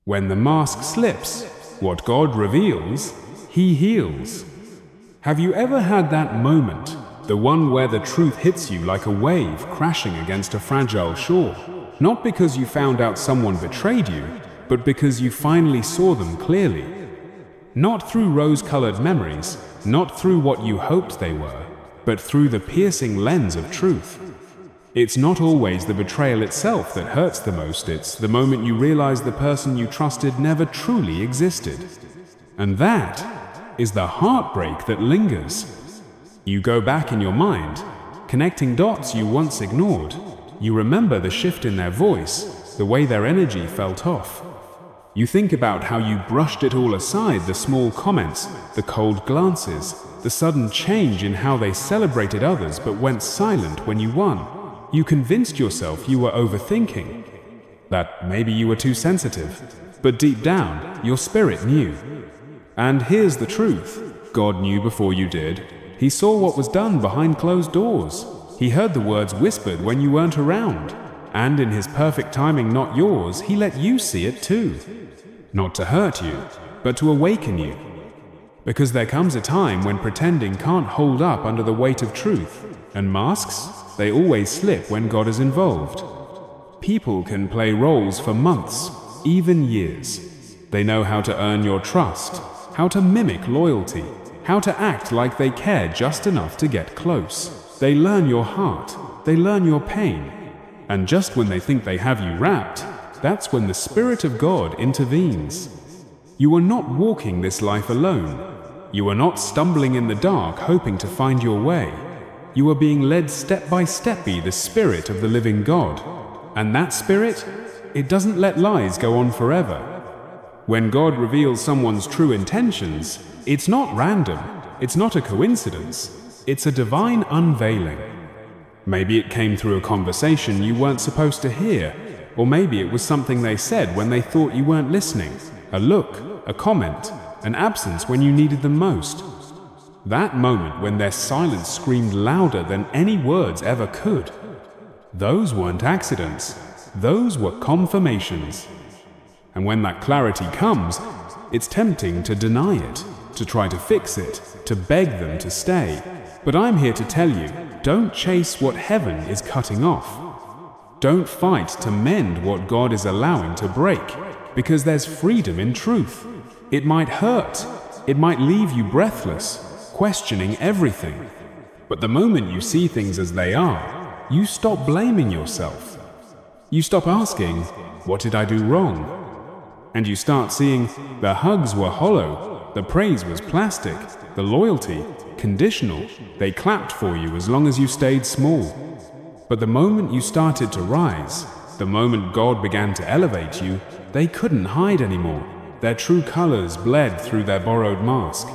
When the mask slips, what God reveals, He heals. Have you ever had that moment, the one where the truth hits you like a wave crashing against a fragile shore? Not because you found out someone betrayed you, but because you finally saw them clearly. Not through rose-colored memories, not through what you hoped they were, but through the piercing lens of truth. It's not always the betrayal itself that hurts the most, it's the moment you realize the person you trusted never truly existed. And that is the heartbreak that lingers. You go back in your mind, connecting dots you once ignored. You remember the shift in their voice, the way their energy felt off. You think about how you brushed it all aside, the small comments, the cold glances, the sudden change in how they celebrated others but went silent when you won. You convinced yourself you were overthinking, that maybe you were too sensitive, but deep down, your spirit knew. And here's the truth. God knew before you did. He saw what was done behind closed doors. He heard the words whispered when you weren't around. And in His perfect timing, not yours, He let you see it too. Not to hurt you, but to awaken you. Because there comes a time when pretending can't hold up under the weight of truth. And masks, they always slip when God is involved. People can play roles for months, even years. They know how to earn your trust, how to mimic loyalty, how to act like they care just enough to get close. They learn your heart, they learn your pain. And just when they think they have you wrapped, that's when the Spirit of God intervenes. You are not walking this life alone. You are not stumbling in the dark hoping to find your way. You are being led step by step by the Spirit of the living God. And that Spirit, it doesn't let lies go on forever. When God reveals someone's true intentions, it's not random, it's not a coincidence, it's a divine unveiling. Maybe it came through a conversation you weren't supposed to hear, or maybe it was something they said when they thought you weren't listening, a look, a comment, an absence when you needed them most. That moment when their silence screamed louder than any words ever could. Those weren't accidents, those were confirmations. And when that clarity comes, it's tempting to deny it, to try to fix it, to beg them to stay. But I'm here to tell you, don't chase what heaven is cutting off. Don't fight to mend what God is allowing to break, because there's freedom in truth. It might hurt, it might leave you breathless, questioning everything. But the moment you see things as they are, you stop blaming yourself. You stop asking, what did I do wrong? And you start seeing the hugs were hollow, the praise was plastic, the loyalty, conditional. They clapped for you as long as you stayed small. But the moment you started to rise, the moment God began to elevate you, they couldn't hide anymore. Their true colors bled through their borrowed mask.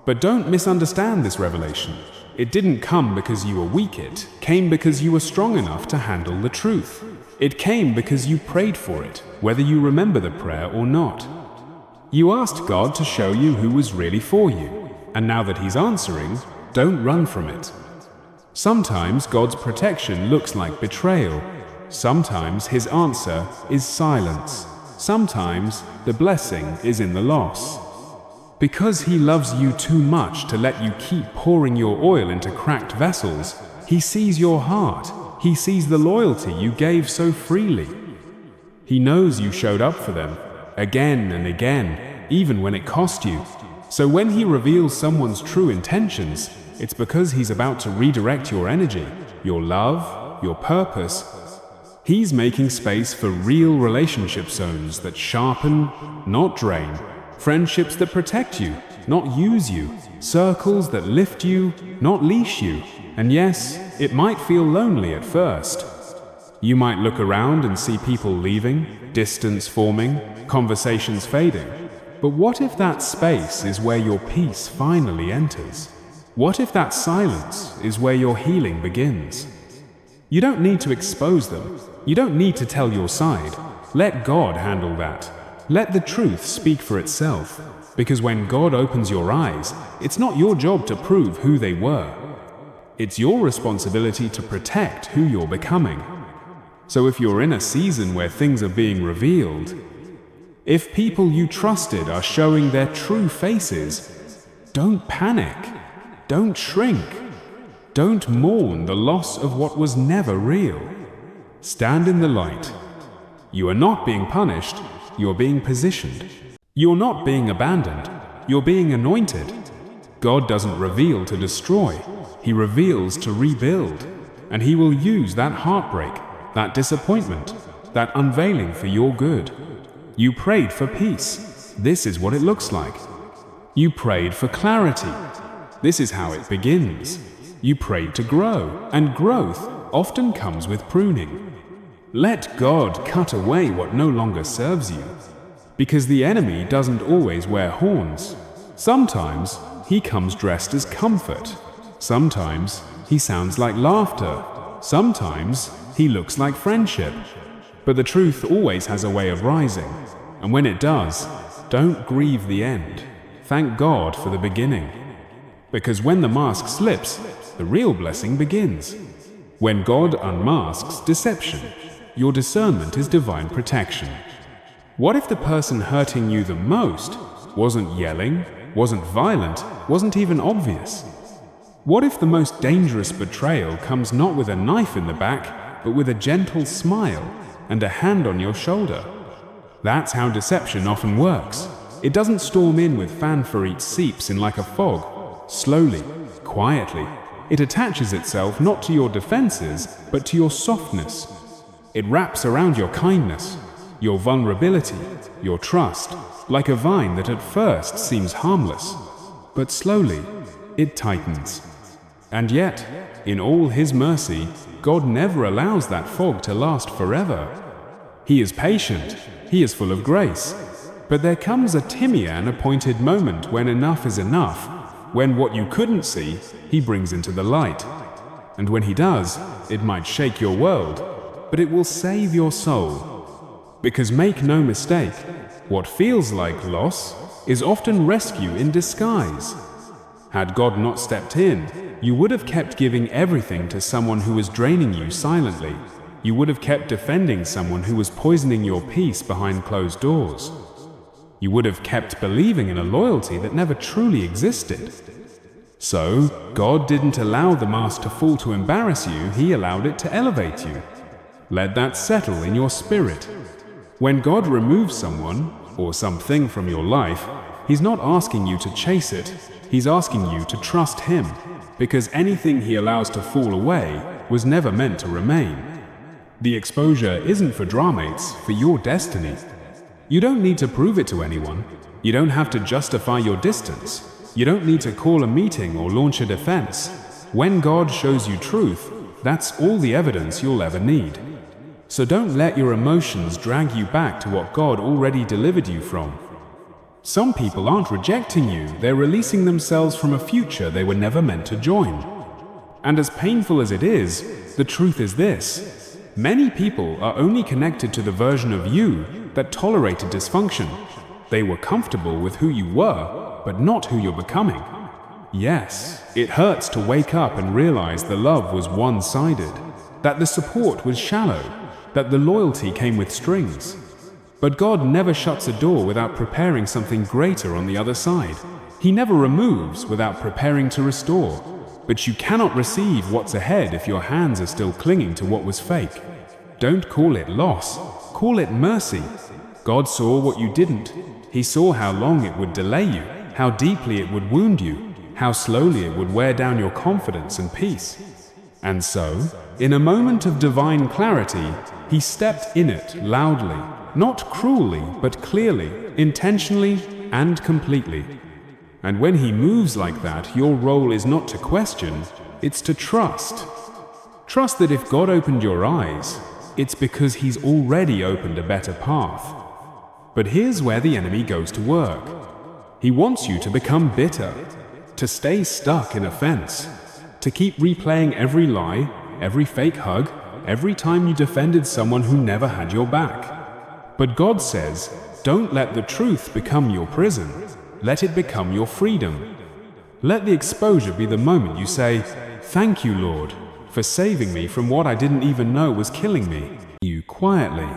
But don't misunderstand this revelation. It didn't come because you were weak, it came because you were strong enough to handle the truth. It came because you prayed for it, whether you remember the prayer or not. You asked God to show you who was really for you, and now that He's answering, don't run from it. Sometimes God's protection looks like betrayal. Sometimes His answer is silence. Sometimes the blessing is in the loss. Because He loves you too much to let you keep pouring your oil into cracked vessels, He sees your heart. He sees the loyalty you gave so freely. He knows you showed up for them, again and again, even when it cost you. So when He reveals someone's true intentions, it's because He's about to redirect your energy, your love, your purpose. He's making space for real relationship zones that sharpen, not drain. Friendships that protect you, not use you. Circles that lift you, not leash you. And yes, it might feel lonely at first. You might look around and see people leaving, distance forming, conversations fading. But what if that space is where your peace finally enters? What if that silence is where your healing begins? You don't need to expose them. You don't need to tell your side. Let God handle that. Let the truth speak for itself. Because when God opens your eyes, it's not your job to prove who they were. It's your responsibility to protect who you're becoming. So if you're in a season where things are being revealed, If people you trusted are showing their true faces, don't panic, don't shrink, don't mourn the loss of what was never real. Stand in the light. You are not being punished, you're being positioned. You're not being abandoned, you're being anointed. God doesn't reveal to destroy, He reveals to rebuild. And He will use that heartbreak, that disappointment, that unveiling for your good. You prayed for peace. This is what it looks like. You prayed for clarity. This is how it begins. You prayed to grow, and growth often comes with pruning. Let God cut away what no longer serves you, because the enemy doesn't always wear horns. Sometimes he comes dressed as comfort. Sometimes he sounds like laughter. Sometimes he looks like friendship. But the truth always has a way of rising, and when it does, don't grieve the end. Thank God for the beginning. Because when the mask slips, the real blessing begins. When God unmasks deception, your discernment is divine protection. What if the person hurting you the most wasn't yelling, wasn't violent, wasn't even obvious? What if the most dangerous betrayal comes not with a knife in the back, but with a gentle smile and a hand on your shoulder? That's how deception often works. It doesn't storm in with fanfare, it seeps in like a fog, slowly, quietly. It attaches itself not to your defenses, but to your softness. It wraps around your kindness, your vulnerability, your trust, like a vine that at first seems harmless, but slowly it tightens. And yet, in all His mercy, God never allows that fog to last forever. He is patient, He is full of grace, but there comes a Timian appointed moment when enough is enough, when what you couldn't see, He brings into the light. And when He does, it might shake your world, but it will save your soul. Because make no mistake, what feels like loss is often rescue in disguise. Had God not stepped in, you would have kept giving everything to someone who was draining you silently. You would have kept defending someone who was poisoning your peace behind closed doors. You would have kept believing in a loyalty that never truly existed. So, God didn't allow the mask to fall to embarrass you, He allowed it to elevate you. Let that settle in your spirit. When God removes someone or something from your life, He's not asking you to chase it, He's asking you to trust Him, because anything He allows to fall away was never meant to remain. The exposure isn't for drama, it's for your destiny. You don't need to prove it to anyone. You don't have to justify your distance. You don't need to call a meeting or launch a defense. When God shows you truth, that's all the evidence you'll ever need. So don't let your emotions drag you back to what God already delivered you from. Some people aren't rejecting you, they're releasing themselves from a future they were never meant to join. And as painful as it is, the truth is this: many people are only connected to the version of you that tolerated dysfunction. They were comfortable with who you were, but not who you're becoming. Yes, it hurts to wake up and realize the love was one-sided, that the support was shallow, that the loyalty came with strings. But God never shuts a door without preparing something greater on the other side. He never removes without preparing to restore. But you cannot receive what's ahead if your hands are still clinging to what was fake. Don't call it loss, call it mercy. God saw what you didn't. He saw how long it would delay you, how deeply it would wound you, how slowly it would wear down your confidence and peace. And so, in a moment of divine clarity, He stepped in it loudly, not cruelly, but clearly, intentionally, and completely. And when He moves like that, your role is not to question, it's to trust. Trust that if God opened your eyes, it's because He's already opened a better path. But here's where the enemy goes to work. He wants you to become bitter, to stay stuck in offense, to keep replaying every lie, every fake hug, every time you defended someone who never had your back. But God says, don't let the truth become your prison. Let it become your freedom. Let the exposure be the moment you say, "Thank you, Lord, for saving me from what I didn't even know was killing me." You quietly,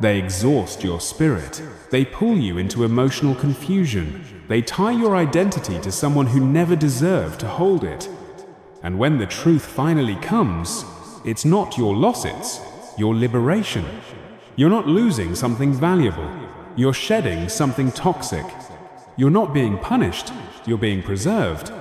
They exhaust your spirit. They pull you into emotional confusion. They tie your identity to someone who never deserved to hold it. And when the truth finally comes, it's not your loss, it's your liberation. You're not losing something valuable. You're shedding something toxic. You're not being punished. You're being preserved.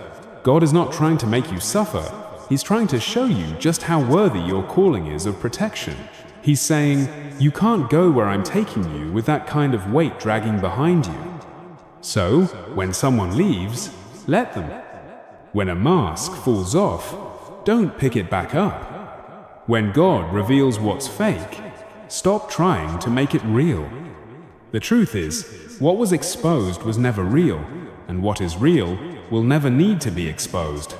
God is not trying to make you suffer. He's trying to show you just how worthy your calling is of protection. He's saying, you can't go where I'm taking you with that kind of weight dragging behind you. So, when someone leaves, let them. When a mask falls off, don't pick it back up. When God reveals what's fake, stop trying to make it real. The truth is, what was exposed was never real, and what is real will never need to be exposed.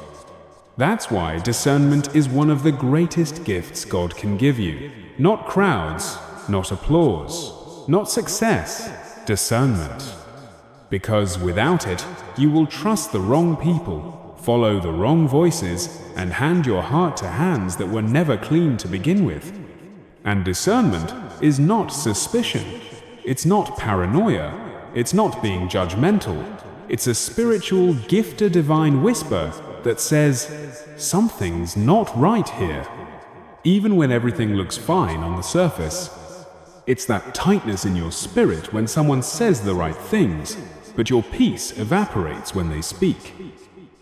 That's why discernment is one of the greatest gifts God can give you. Not crowds, not applause, not success, discernment. Because without it, you will trust the wrong people, follow the wrong voices, and hand your heart to hands that were never clean to begin with. And discernment is not suspicion. It's not paranoia. It's not being judgmental. It's a spiritual, gifted divine whisper that says, something's not right here. Even when everything looks fine on the surface, it's that tightness in your spirit when someone says the right things, but your peace evaporates when they speak.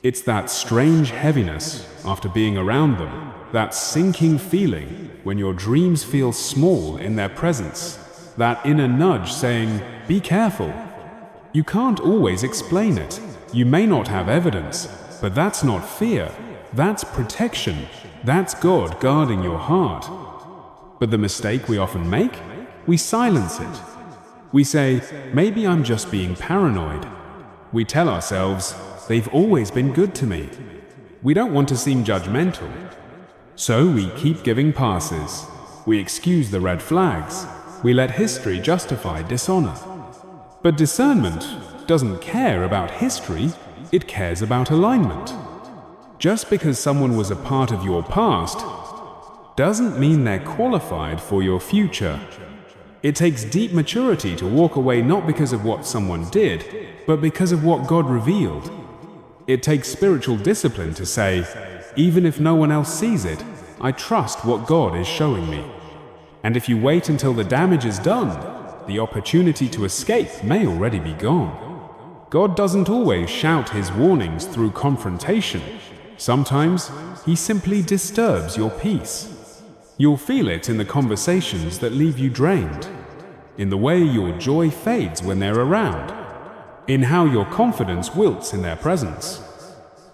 It's that strange heaviness after being around them, that sinking feeling when your dreams feel small in their presence, that inner nudge saying, be careful. You can't always explain it. You may not have evidence, but that's not fear. That's protection. That's God guarding your heart. But the mistake we often make, we silence it. We say, maybe I'm just being paranoid. We tell ourselves, they've always been good to me. We don't want to seem judgmental. So we keep giving passes. We excuse the red flags. We let history justify dishonor. But discernment doesn't care about history, it cares about alignment. Just because someone was a part of your past doesn't mean they're qualified for your future. It takes deep maturity to walk away not because of what someone did, but because of what God revealed. It takes spiritual discipline to say, even if no one else sees it, I trust what God is showing me. And if you wait until the damage is done, the opportunity to escape may already be gone. God doesn't always shout his warnings through confrontation. Sometimes he simply disturbs your peace. You'll feel it in the conversations that leave you drained, in the way your joy fades when they're around, in how your confidence wilts in their presence,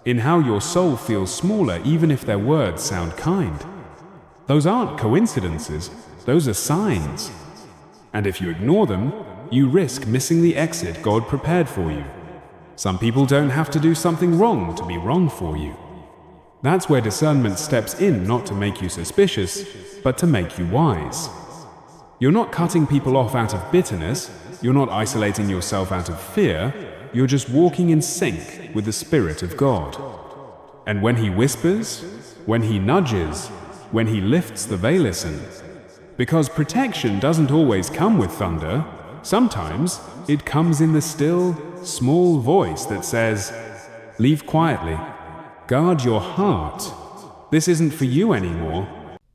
in how your soul feels smaller even if their words sound kind. Those aren't coincidences, those are signs. And if you ignore them, you risk missing the exit God prepared for you. Some people don't have to do something wrong to be wrong for you. That's where discernment steps in, not to make you suspicious, but to make you wise. You're not cutting people off out of bitterness, you're not isolating yourself out of fear, you're just walking in sync with the Spirit of God. And when he whispers, when he nudges, when he lifts the veil, listen. Because protection doesn't always come with thunder, sometimes it comes in the still, small voice that says, leave quietly. Guard your heart. This isn't for you anymore.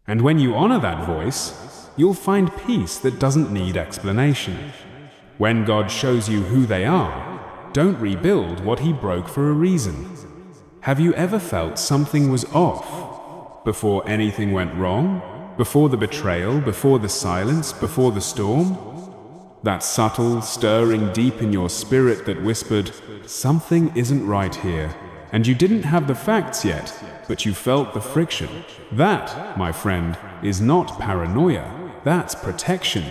And when you honor that voice, you'll find peace that doesn't need explanation. When God shows you who they are, don't rebuild what he broke for a reason. Have you ever felt something was off before anything went wrong? Before the betrayal, before the silence, before the storm? That subtle stirring deep in your spirit that whispered, something isn't right here. And you didn't have the facts yet, but you felt the friction. That, my friend, is not paranoia. That's protection.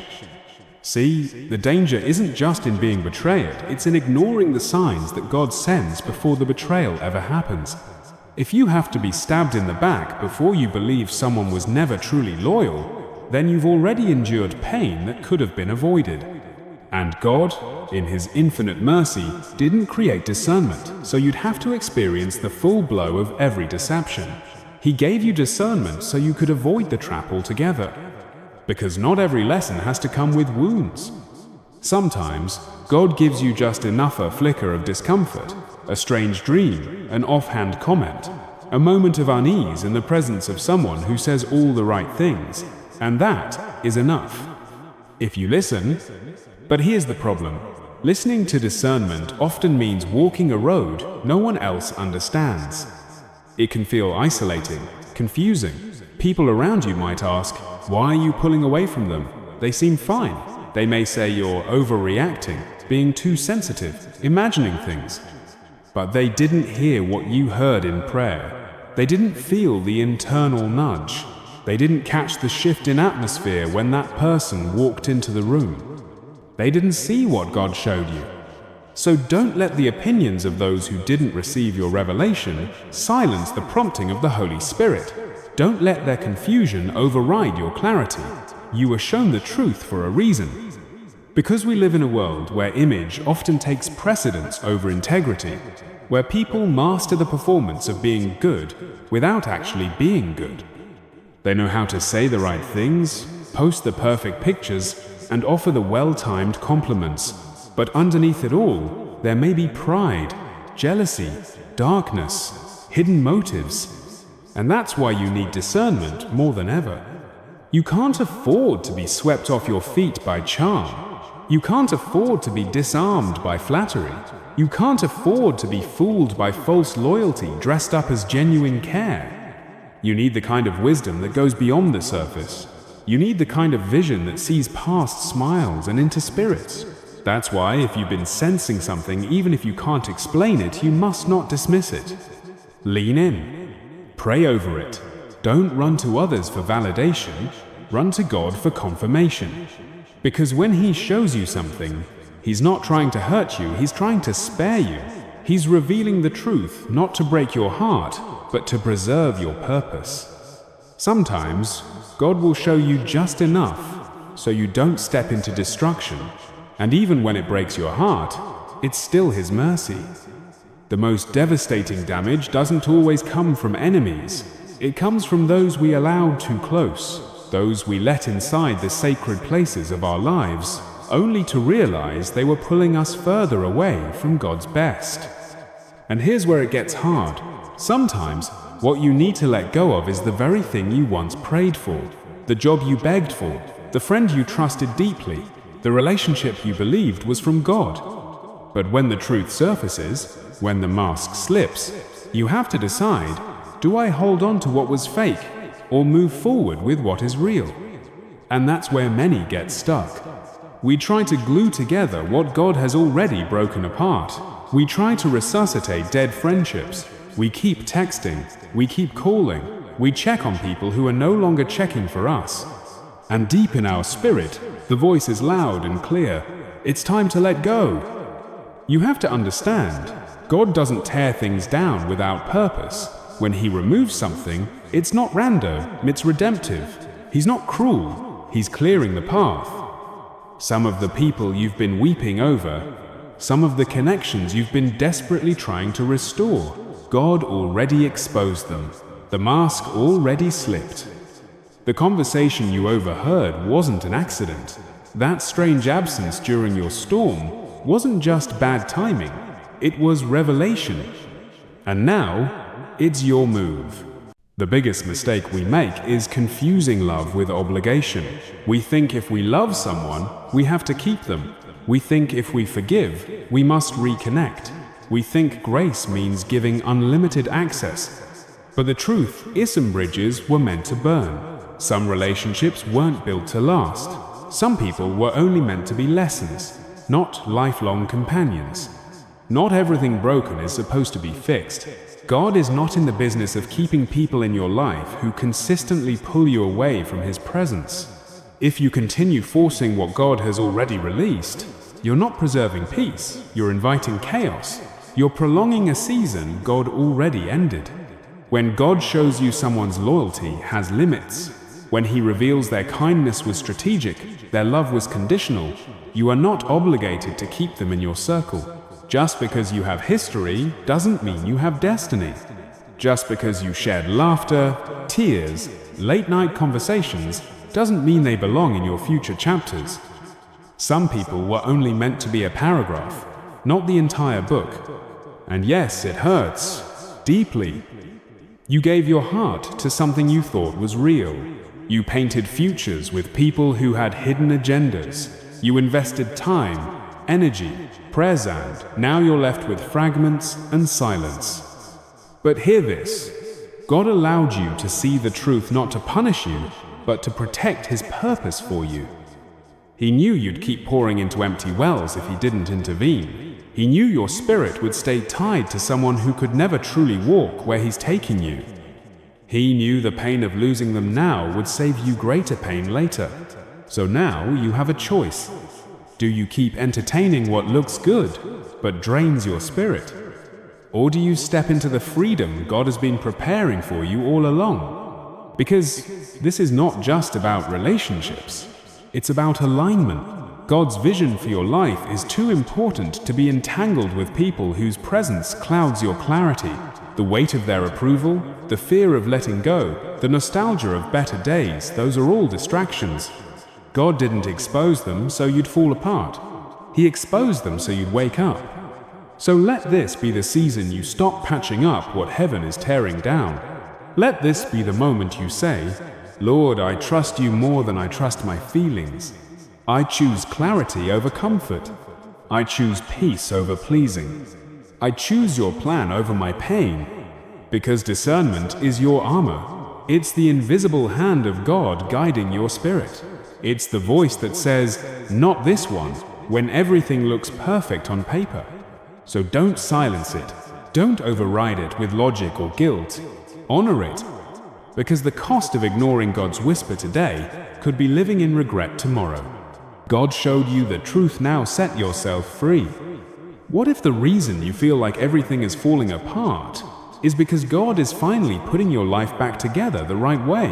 See, the danger isn't just in being betrayed, it's in ignoring the signs that God sends before the betrayal ever happens. If you have to be stabbed in the back before you believe someone was never truly loyal, then you've already endured pain that could have been avoided. And God, in his infinite mercy, didn't create discernment, so you'd have to experience the full blow of every deception. He gave you discernment so you could avoid the trap altogether. because not every lesson has to come with wounds. Sometimes, God gives you just enough a flicker of discomfort, a strange dream, an offhand comment, a moment of unease in the presence of someone who says all the right things, and that is enough. If you listen. But here's the problem. Listening to discernment often means walking a road no one else understands. It can feel isolating, confusing. People around you might ask, why are you pulling away from them? They seem fine. They may say you're overreacting, being too sensitive, imagining things. But they didn't hear what you heard in prayer. They didn't feel the internal nudge. They didn't catch the shift in atmosphere when that person walked into the room. They didn't see what God showed you. So don't let the opinions of those who didn't receive your revelation silence the prompting of the Holy Spirit. Don't let their confusion override your clarity. You were shown the truth for a reason. Because we live in a world where image often takes precedence over integrity, where people master the performance of being good without actually being good. They know how to say the right things, post the perfect pictures, and offer the well-timed compliments. But underneath it all, there may be pride, jealousy, darkness, hidden motives. And that's why you need discernment more than ever. You can't afford to be swept off your feet by charm. You can't afford to be disarmed by flattery. You can't afford to be fooled by false loyalty dressed up as genuine care. You need the kind of wisdom that goes beyond the surface. You need the kind of vision that sees past smiles and into spirits. That's why if you've been sensing something, even if you can't explain it, you must not dismiss it. Lean in. Pray over it. Don't run to others for validation. Run to God for confirmation. Because when He shows you something, He's not trying to hurt you, He's trying to spare you. He's revealing the truth, not to break your heart, but to preserve your purpose. Sometimes, God will show you just enough so you don't step into destruction, and even when it breaks your heart, it's still His mercy. The most devastating damage doesn't always come from enemies. It comes from those we allowed too close, those we let inside the sacred places of our lives, only to realize they were pulling us further away from God's best. And here's where it gets hard. Sometimes, what you need to let go of is the very thing you once prayed for, the job you begged for, the friend you trusted deeply, the relationship you believed was from God. But when the truth surfaces, when the mask slips, you have to decide, do I hold on to what was fake or move forward with what is real? And that's where many get stuck. We try to glue together what God has already broken apart. We try to resuscitate dead friendships. We keep texting, we keep calling, we check on people who are no longer checking for us. And deep in our spirit, the voice is loud and clear. It's time to let go. You have to understand, God doesn't tear things down without purpose. When He removes something, it's not random, it's redemptive. He's not cruel, He's clearing the path. Some of the people you've been weeping over, some of the connections you've been desperately trying to restore, God already exposed them. The mask already slipped. The conversation you overheard wasn't an accident. That strange absence during your storm wasn't just bad timing. It was revelation. And now, it's your move. The biggest mistake we make is confusing love with obligation. We think if we love someone, we have to keep them. We think if we forgive, we must reconnect. We think grace means giving unlimited access. But the truth is, some bridges were meant to burn. Some relationships weren't built to last. Some people were only meant to be lessons, not lifelong companions. Not everything broken is supposed to be fixed. God is not in the business of keeping people in your life who consistently pull you away from His presence. If you continue forcing what God has already released, you're not preserving peace, you're inviting chaos. You're prolonging a season God already ended. When God shows you someone's loyalty has limits, when He reveals their kindness was strategic, their love was conditional, you are not obligated to keep them in your circle. Just because you have history doesn't mean you have destiny. Just because you shared laughter, tears, late-night conversations doesn't mean they belong in your future chapters. Some people were only meant to be a paragraph, not the entire book. And yes, it hurts deeply. You gave your heart to something you thought was real. You painted futures with people who had hidden agendas. You invested time, energy, prayers, and now you're left with fragments and silence. But hear this. God allowed you to see the truth not to punish you, but to protect His purpose for you. He knew you'd keep pouring into empty wells if He didn't intervene. He knew your spirit would stay tied to someone who could never truly walk where He's taking you. He knew the pain of losing them now would save you greater pain later. So now you have a choice. Do you keep entertaining what looks good, but drains your spirit? Or do you step into the freedom God has been preparing for you all along? Because this is not just about relationships. It's about alignment. God's vision for your life is too important to be entangled with people whose presence clouds your clarity. The weight of their approval, the fear of letting go, the nostalgia of better days, those are all distractions. God didn't expose them so you'd fall apart. He exposed them so you'd wake up. So let this be the season you stop patching up what heaven is tearing down. Let this be the moment you say, Lord, I trust you more than I trust my feelings. I choose clarity over comfort. I choose peace over pleasing. I choose your plan over my pain. Because discernment is your armor. It's the invisible hand of God guiding your spirit. It's the voice that says, not this one, when everything looks perfect on paper. So don't silence it. Don't override it with logic or guilt. Honor it. Because the cost of ignoring God's whisper today could be living in regret tomorrow. God showed you the truth, now set yourself free. What if the reason you feel like everything is falling apart is because God is finally putting your life back together the right way?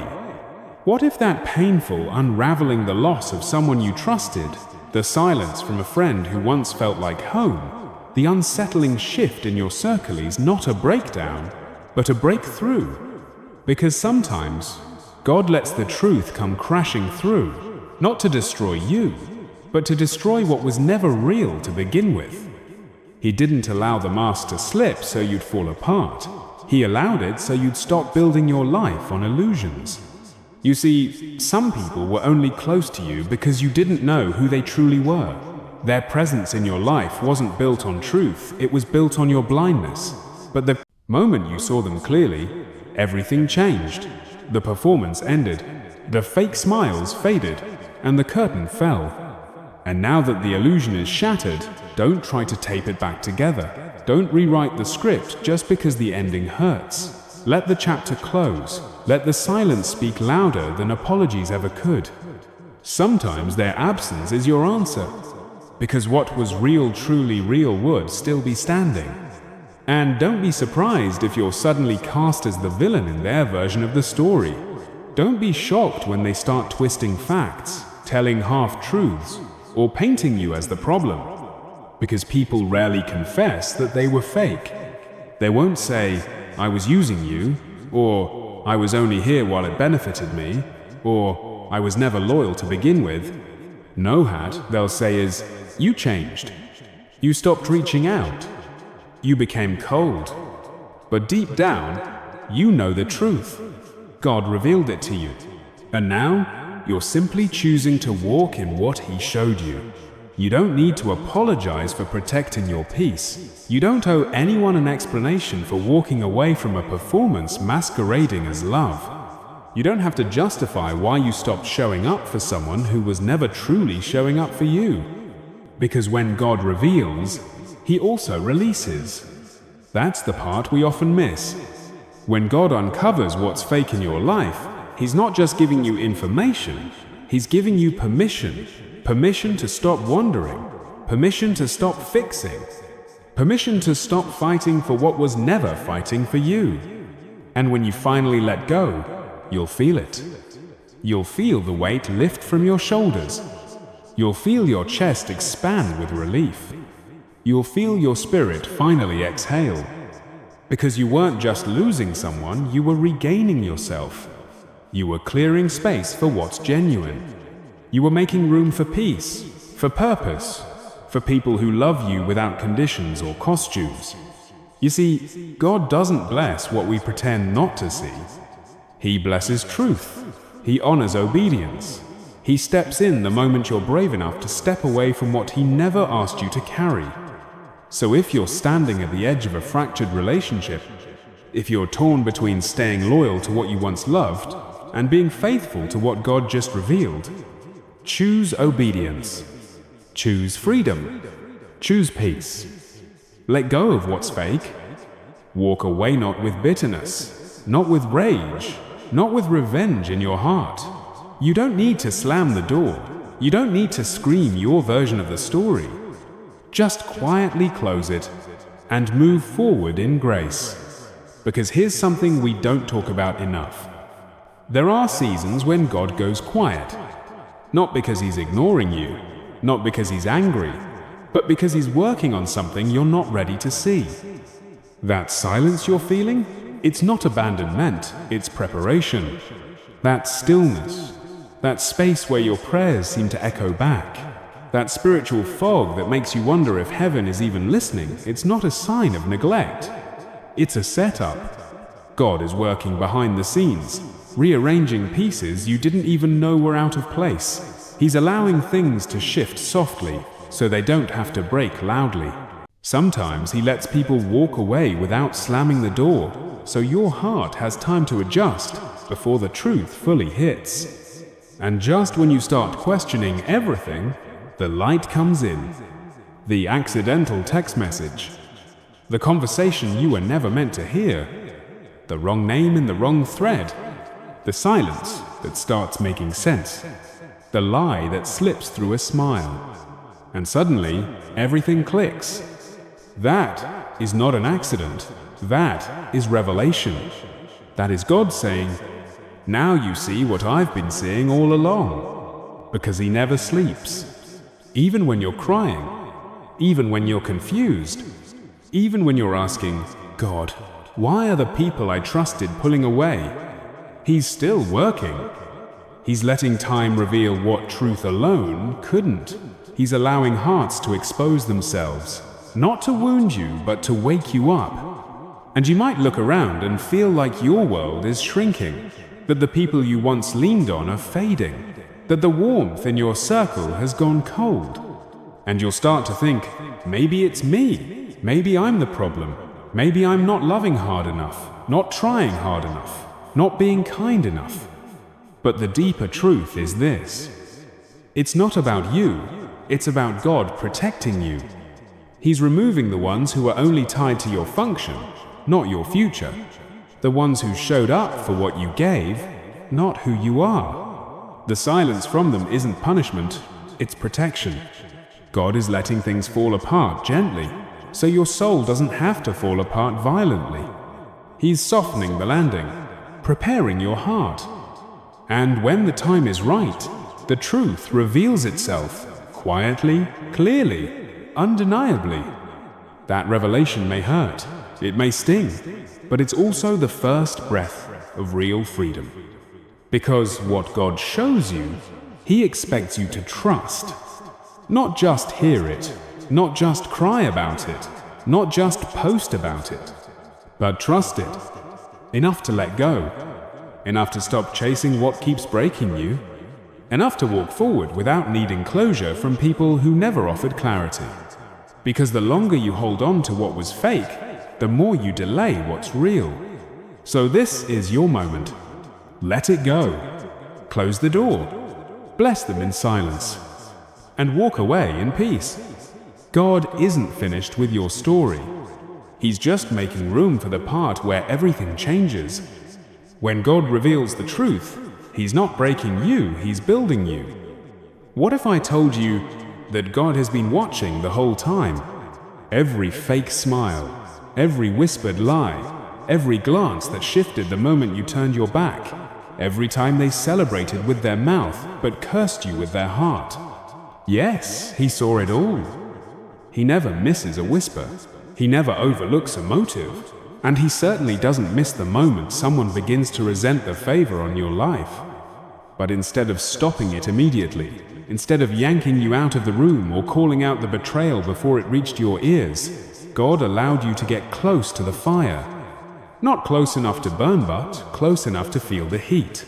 What if that painful unraveling the loss of someone you trusted, the silence from a friend who once felt like home, the unsettling shift in your circle is not a breakdown, but a breakthrough? Because sometimes God lets the truth come crashing through, not to destroy you, but to destroy what was never real to begin with. He didn't allow the mask to slip so you'd fall apart. He allowed it so you'd stop building your life on illusions. You see, some people were only close to you because you didn't know who they truly were. Their presence in your life wasn't built on truth, it was built on your blindness. But the moment you saw them clearly, everything changed. The performance ended, the fake smiles faded, and the curtain fell. And now that the illusion is shattered, don't try to tape it back together. Don't rewrite the script just because the ending hurts. Let the chapter close. Let the silence speak louder than apologies ever could. Sometimes their absence is your answer, because what was real, truly real, would still be standing. And don't be surprised if you're suddenly cast as the villain in their version of the story. Don't be shocked when they start twisting facts, telling half-truths, or painting you as the problem. Because people rarely confess that they were fake. They won't say, I was using you, or I was only here while it benefited me, or I was never loyal to begin with. No, they'll say is, you changed. You stopped reaching out. You became cold. But deep down, you know the truth. God revealed it to you. And now, you're simply choosing to walk in what He showed you. You don't need to apologize for protecting your peace. You don't owe anyone an explanation for walking away from a performance masquerading as love. You don't have to justify why you stopped showing up for someone who was never truly showing up for you. Because when God reveals, He also releases. That's the part we often miss. When God uncovers what's fake in your life, He's not just giving you information, He's giving you permission. Permission to stop wondering. Permission to stop fixing. Permission to stop fighting for what was never fighting for you. And when you finally let go, you'll feel it. You'll feel the weight lift from your shoulders. You'll feel your chest expand with relief. You'll feel your spirit finally exhale. Because you weren't just losing someone, you were regaining yourself. You were clearing space for what's genuine. You were making room for peace, for purpose, for people who love you without conditions or costumes. You see, God doesn't bless what we pretend not to see. He blesses truth. He honors obedience. He steps in the moment you're brave enough to step away from what He never asked you to carry. So if you're standing at the edge of a fractured relationship, if you're torn between staying loyal to what you once loved and being faithful to what God just revealed, choose obedience. Choose freedom. Choose peace. Let go of what's fake. Walk away not with bitterness, not with rage, not with revenge in your heart. You don't need to slam the door. You don't need to scream your version of the story. Just quietly close it and move forward in grace. Because here's something we don't talk about enough. There are seasons when God goes quiet. Not because He's ignoring you, not because He's angry, but because He's working on something you're not ready to see. That silence you're feeling, it's not abandonment, it's preparation. That stillness, that space where your prayers seem to echo back, that spiritual fog that makes you wonder if heaven is even listening, it's not a sign of neglect. It's a setup. God is working behind the scenes, rearranging pieces you didn't even know were out of place. He's allowing things to shift softly so they don't have to break loudly. Sometimes He lets people walk away without slamming the door, so your heart has time to adjust before the truth fully hits. And just when you start questioning everything, the light comes in. The accidental text message. The conversation you were never meant to hear. The wrong name in the wrong thread. The silence that starts making sense. The lie that slips through a smile. And suddenly, everything clicks. That is not an accident. That is revelation. That is God saying, "Now you see what I've been seeing all along." Because He never sleeps. Even when you're crying, even when you're confused, even when you're asking, "God, why are the people I trusted pulling away?" He's still working. He's letting time reveal what truth alone couldn't. He's allowing hearts to expose themselves, not to wound you, but to wake you up. And you might look around and feel like your world is shrinking, that the people you once leaned on are fading, that the warmth in your circle has gone cold. And you'll start to think, maybe it's me, maybe I'm the problem, maybe I'm not loving hard enough, not trying hard enough, not being kind enough. But the deeper truth is this. It's not about you, it's about God protecting you. He's removing the ones who are only tied to your function, not your future. The ones who showed up for what you gave, not who you are. The silence from them isn't punishment, it's protection. God is letting things fall apart gently, so your soul doesn't have to fall apart violently. He's softening the landing, preparing your heart. And when the time is right, the truth reveals itself, quietly, clearly, undeniably. That revelation may hurt, it may sting, but it's also the first breath of real freedom. Because what God shows you, He expects you to trust. Not just hear it, not just cry about it, not just post about it, but trust it. Enough to let go. Enough to stop chasing what keeps breaking you. Enough to walk forward without needing closure from people who never offered clarity. Because the longer you hold on to what was fake, the more you delay what's real. So this is your moment. Let it go. Close the door. Bless them in silence. And walk away in peace. God isn't finished with your story. He's just making room for the part where everything changes. When God reveals the truth, He's not breaking you, He's building you. What if I told you that God has been watching the whole time? Every fake smile, every whispered lie, every glance that shifted the moment you turned your back, every time they celebrated with their mouth but cursed you with their heart. Yes, He saw it all. He never misses a whisper. He never overlooks a motive. And he certainly doesn't miss the moment someone begins to resent the favor on your life. But instead of stopping it immediately, instead of yanking you out of the room or calling out the betrayal before it reached your ears, God allowed you to get close to the fire. Not close enough to burn, but close enough to feel the heat.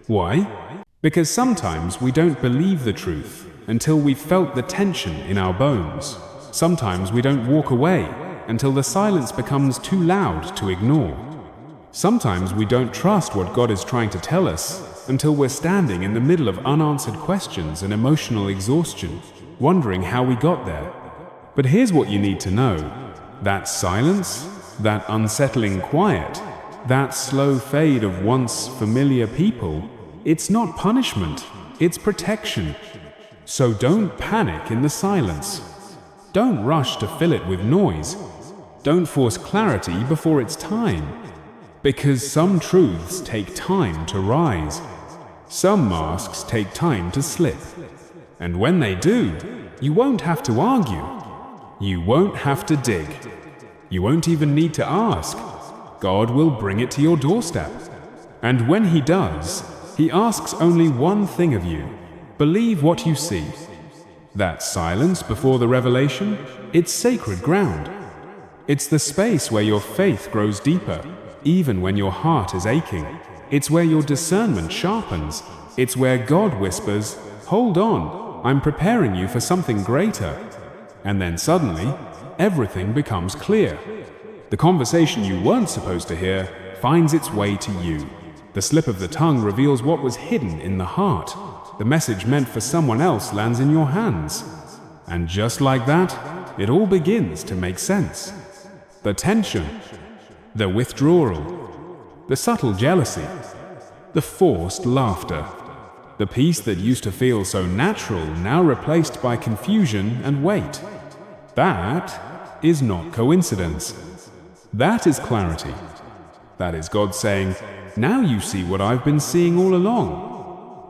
Why? Because sometimes we don't believe the truth until we've felt the tension in our bones. Sometimes we don't walk away until the silence becomes too loud to ignore. Sometimes we don't trust what God is trying to tell us until we're standing in the middle of unanswered questions and emotional exhaustion, wondering how we got there. But here's what you need to know. That silence, that unsettling quiet, that slow fade of once familiar people, it's not punishment, it's protection. So don't panic in the silence. Don't rush to fill it with noise. Don't force clarity before it's time. Because some truths take time to rise. Some masks take time to slip. And when they do, you won't have to argue. You won't have to dig. You won't even need to ask. God will bring it to your doorstep. And when He does, He asks only one thing of you. Believe what you see. That silence before the revelation, it's sacred ground. It's the space where your faith grows deeper, even when your heart is aching. It's where your discernment sharpens. It's where God whispers, "Hold on, I'm preparing you for something greater." And then suddenly, everything becomes clear. The conversation you weren't supposed to hear finds its way to you. The slip of the tongue reveals what was hidden in the heart. The message meant for someone else lands in your hands. And just like that, it all begins to make sense. The tension, the withdrawal, the subtle jealousy, the forced laughter, the peace that used to feel so natural now replaced by confusion and weight. That is not coincidence. That is clarity. That is God saying, "Now you see what I've been seeing all along."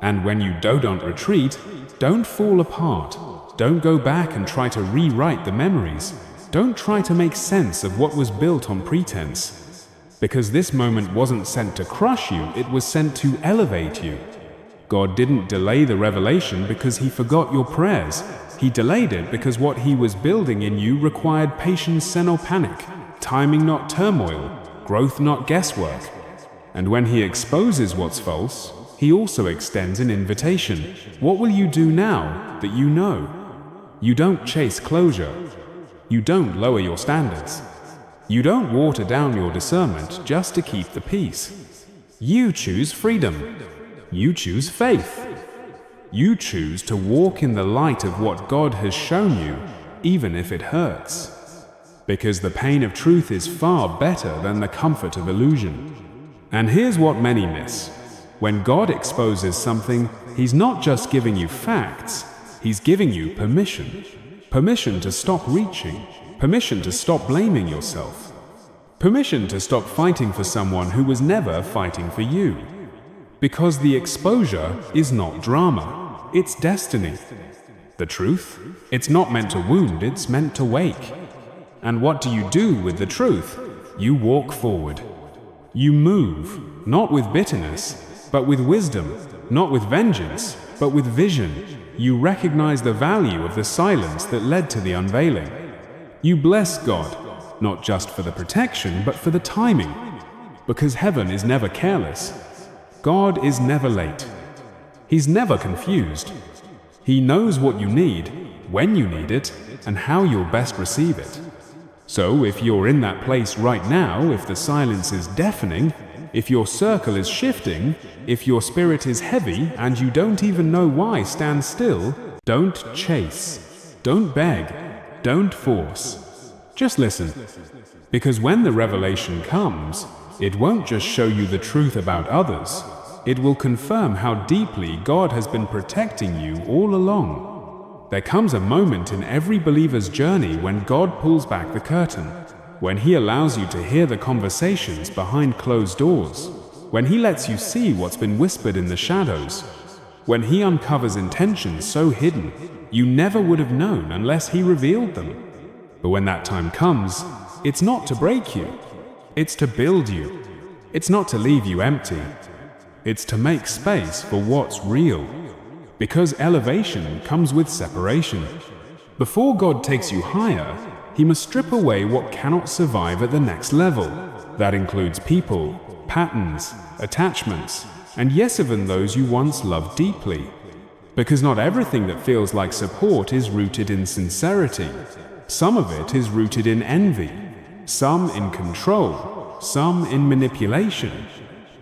And when you don't retreat, don't fall apart. Don't go back and try to rewrite the memories. Don't try to make sense of what was built on pretense. Because this moment wasn't sent to crush you, it was sent to elevate you. God didn't delay the revelation because He forgot your prayers. He delayed it because what He was building in you required patience and no panic, timing not turmoil, growth not guesswork. And when He exposes what's false, He also extends an invitation. What will you do now that you know? You don't chase closure. You don't lower your standards. You don't water down your discernment just to keep the peace. You choose freedom. You choose faith. You choose to walk in the light of what God has shown you, even if it hurts. Because the pain of truth is far better than the comfort of illusion. And here's what many miss. When God exposes something, He's not just giving you facts, He's giving you permission. Permission to stop reaching. Permission to stop blaming yourself. Permission to stop fighting for someone who was never fighting for you. Because the exposure is not drama, it's destiny. The truth, it's not meant to wound, it's meant to wake. And what do you do with the truth? You walk forward. You move, not with bitterness, but with wisdom, not with vengeance, but with vision. You recognize the value of the silence that led to the unveiling. You bless God, not just for the protection, but for the timing. Because heaven is never careless. God is never late. He's never confused. He knows what you need, when you need it, and how you'll best receive it. So if you're in that place right now, if the silence is deafening, if your circle is shifting, if your spirit is heavy and you don't even know why, stand still. Don't chase. Don't beg. Don't force. Just listen. Because when the revelation comes, it won't just show you the truth about others. It will confirm how deeply God has been protecting you all along. There comes a moment in every believer's journey when God pulls back the curtain, when He allows you to hear the conversations behind closed doors, when He lets you see what's been whispered in the shadows, when He uncovers intentions so hidden you never would have known unless He revealed them. But when that time comes, it's not to break you. It's to build you. It's not to leave you empty. It's to make space for what's real. Because elevation comes with separation. Before God takes you higher, He must strip away what cannot survive at the next level. That includes people, patterns, attachments, and yes, even those you once loved deeply. Because not everything that feels like support is rooted in sincerity. Some of it is rooted in envy, some in control, some in manipulation.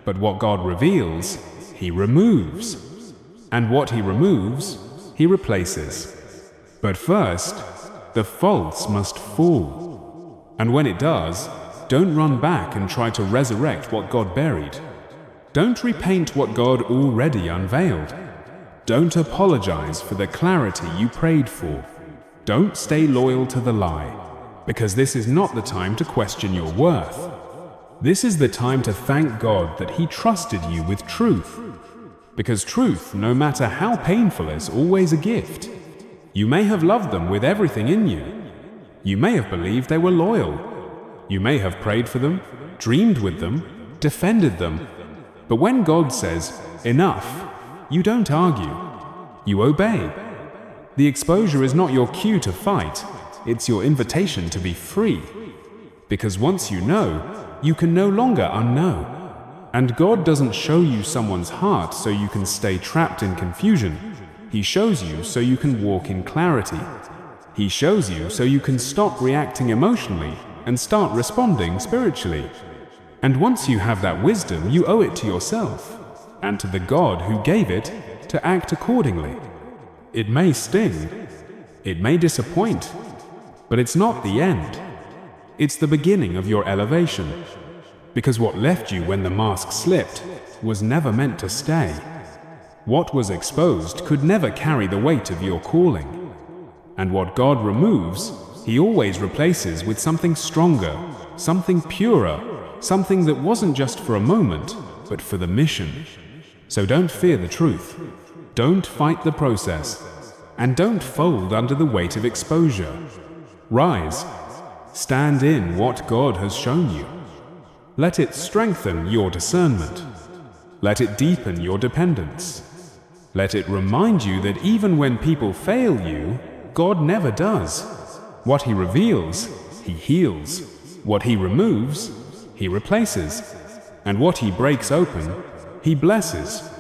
But what God reveals, He removes. And what He removes, He replaces. But first, the false must fall. And when it does, don't run back and try to resurrect what God buried. Don't repaint what God already unveiled. Don't apologize for the clarity you prayed for. Don't stay loyal to the lie, because this is not the time to question your worth. This is the time to thank God that He trusted you with truth. Because truth, no matter how painful, is always a gift. You may have loved them with everything in you. You may have believed they were loyal. You may have prayed for them, dreamed with them, defended them. But when God says, enough, you don't argue. You obey. The exposure is not your cue to fight. It's your invitation to be free. Because once you know, you can no longer unknow. And God doesn't show you someone's heart so you can stay trapped in confusion. He shows you so you can walk in clarity. He shows you so you can stop reacting emotionally and start responding spiritually. And once you have that wisdom, you owe it to yourself and to the God who gave it to act accordingly. It may sting, it may disappoint, but it's not the end. It's the beginning of your elevation. Because what left you when the mask slipped was never meant to stay. What was exposed could never carry the weight of your calling. And what God removes, He always replaces with something stronger, something purer, something that wasn't just for a moment, but for the mission. So don't fear the truth. Don't fight the process. And don't fold under the weight of exposure. Rise. Stand in what God has shown you. Let it strengthen your discernment. Let it deepen your dependence. Let it remind you that even when people fail you, God never does. What He reveals, He heals. What He removes, He replaces. And what He breaks open, He blesses.